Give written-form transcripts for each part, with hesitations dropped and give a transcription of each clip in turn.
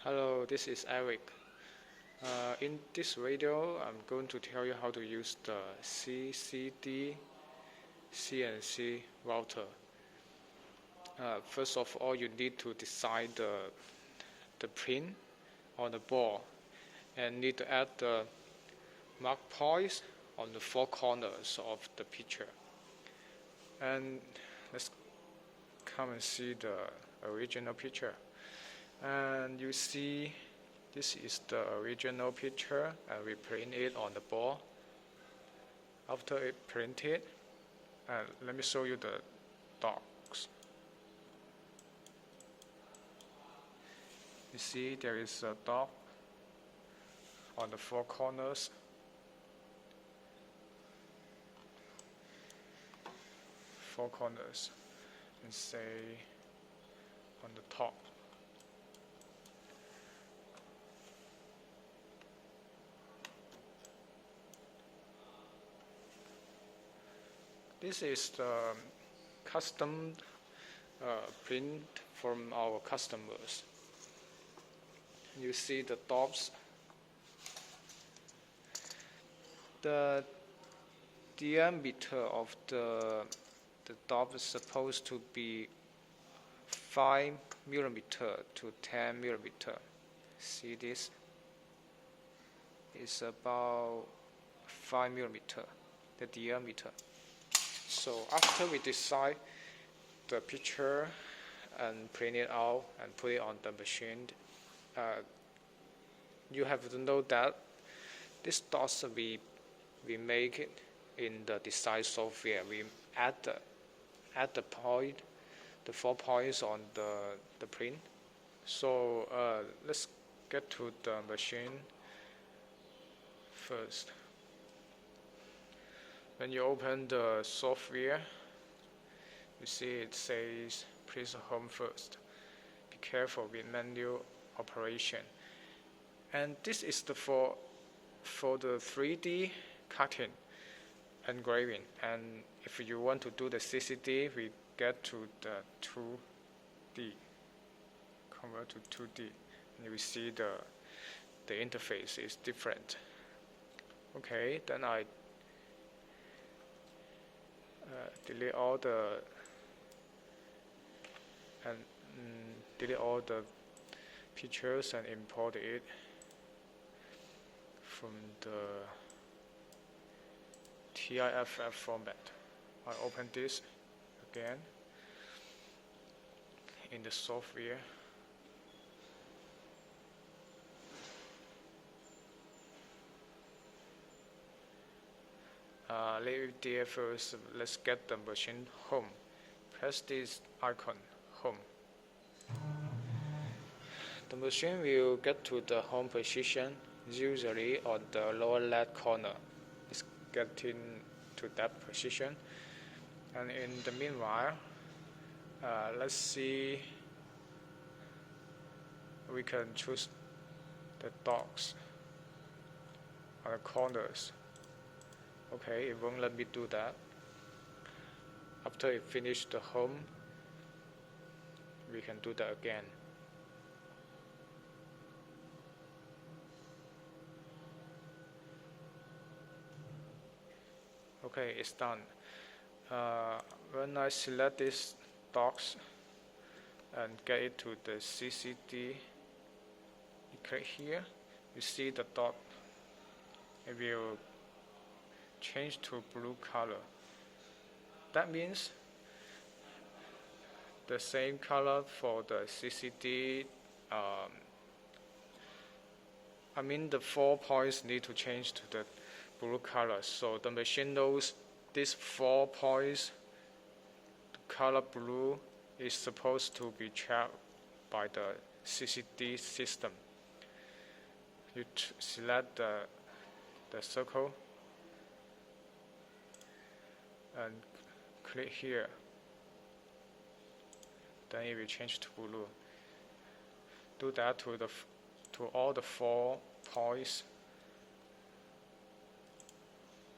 Hello, this is Eric. In this video, I'm going to tell you how to use the CCD CNC router. First of all, you need to decide the pin on the board and need to add the mark points on the four corners of the picture. And let's come and see the original picture. And you see this is the original picture, and we print it on the board. After it printed, let me show you the dots. You see there is a dot on the four corners. Four corners, and say on the top. This is the custom print from our customers. You see the dots. The diameter of the dot is supposed to be 5 millimeter to 10 millimeter. See this? It's about 5 millimeter, the diameter. So after we decide the picture and print it out and put it on the machine, you have to know that these dots we make it in the design software. We add the point, the 4 points on the print. So let's get to the machine first. When you open the software, you see it says please home first. Be careful with manual operation. And this is for the 3D cutting, engraving. And if you want to do the CCD, we get to the 2D, convert to 2D, and you see the interface is different. Okay, then I delete all the pictures and import it from the TIFF format. I open this again in the software. First, let's get the machine home. Press this icon, home. The machine will get to the home position, usually on the lower left corner. It's getting to that position. And in the meanwhile, let's see, we can choose the dots on the corners. Okay, it won't let me do that. After it finished the home, we can do that again. Okay, it's done. When I select these dots and get it to the CCD, you click here, you see the dot. It will change to blue color. That means the same color for the CCD. The 4 points need to change to the blue color. So the machine knows these 4 points, the color blue, is supposed to be checked by the CCD system. You select the circle and click here. Then it will change to blue. Do that to all the 4 points,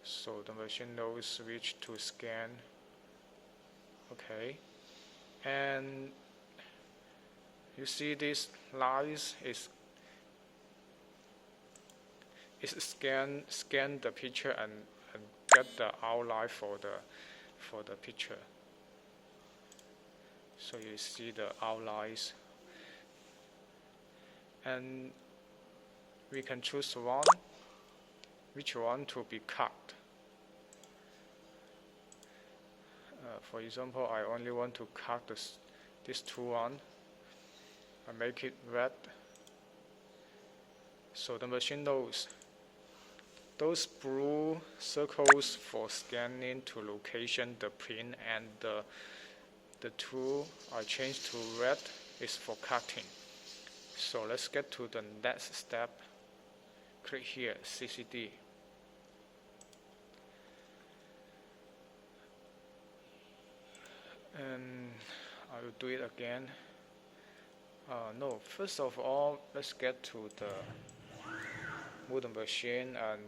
so the machine knows which to scan. Okay, and You see these lines is scan the picture and get the outline for the picture. So you see the outlines, and we can choose which one to be cut. For example, I only want to cut this two one. I make it red. So the machine knows those blue circles for scanning to location the print, and the two I changed to red is for cutting. So let's get to the next step. Click here, CCD. And I will do it again. No, first of all, let's get to the model machine and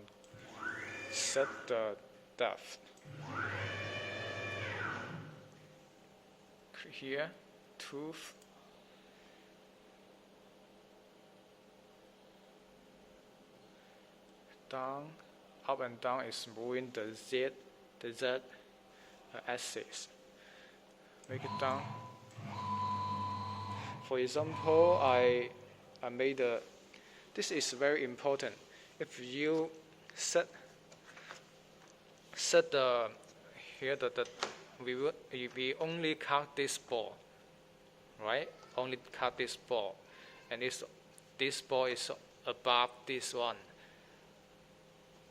set the depth. Click here, tooth. Down, up and down is moving the Z axis. Make it down. For example, I made this is very important. If you set the here we only cut this ball, right? Only cut this ball, and this ball is above this one,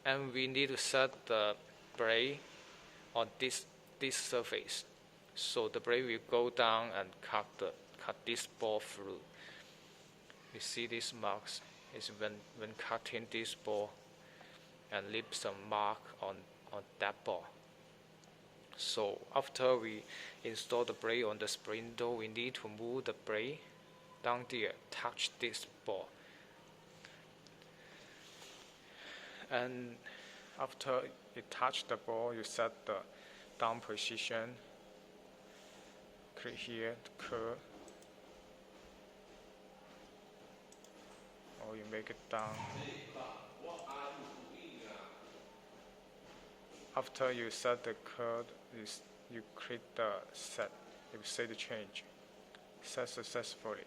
and we need to set the blade on this surface. So the blade will go down and cut this ball through. You see these marks is when cutting this ball and leave some mark on that ball. So after we install the blade on the spindle, we need to move the blade down there, touch this ball. And after you touch the ball, you set the down position. Click here, the curve, or you make it down. After you set the curve, you click the set. It will say the change. Set successfully.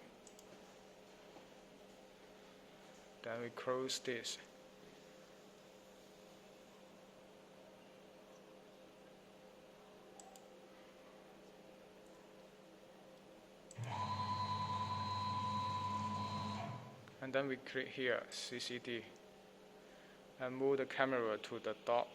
Then we close this. And then we click here, CCD, and move the camera to the dot.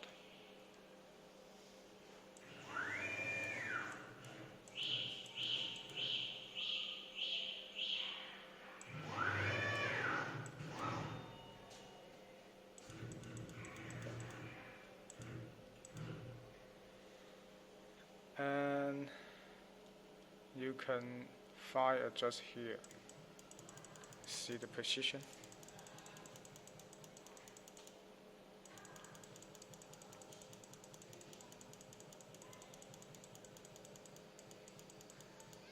And you can fine adjust here. See the position.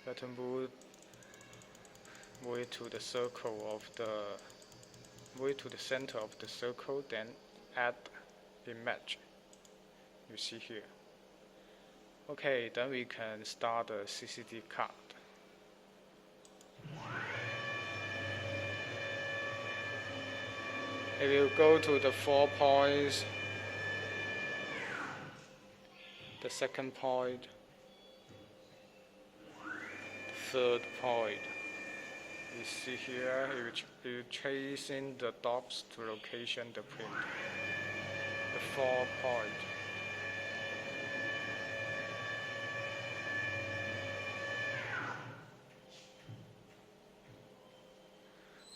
Better move it to the circle move it to the center of the circle, then add image. You see here. Okay, then we can start the CCD cut. If you go to the 4 points, the second point, the third point, you see here, you're chasing the dots to location the print. The 4 point.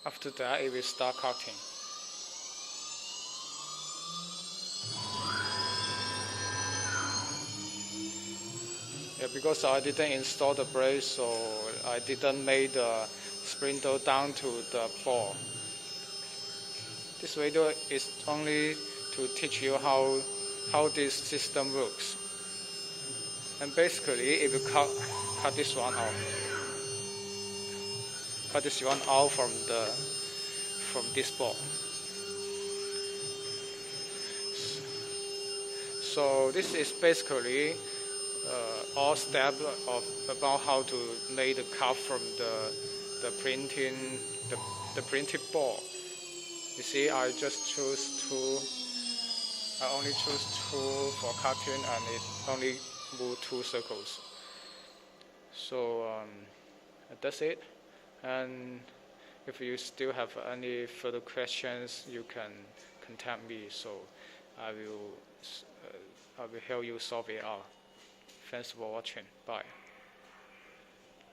After that, it will start cutting. Yeah, because I didn't install the blade, so I didn't make the spindle down to the ball. This video is only to teach you how this system works. And basically, it will cut this one out. cut this one out from this board. So this is basically all steps of about how to make the cut from the printed board. You see, I just choose two. I only choose two for cutting, and it only move 2 circles. So that's it. And if you still have any further questions, you can contact me. So I will help you solve it out. Thanks for watching. Bye.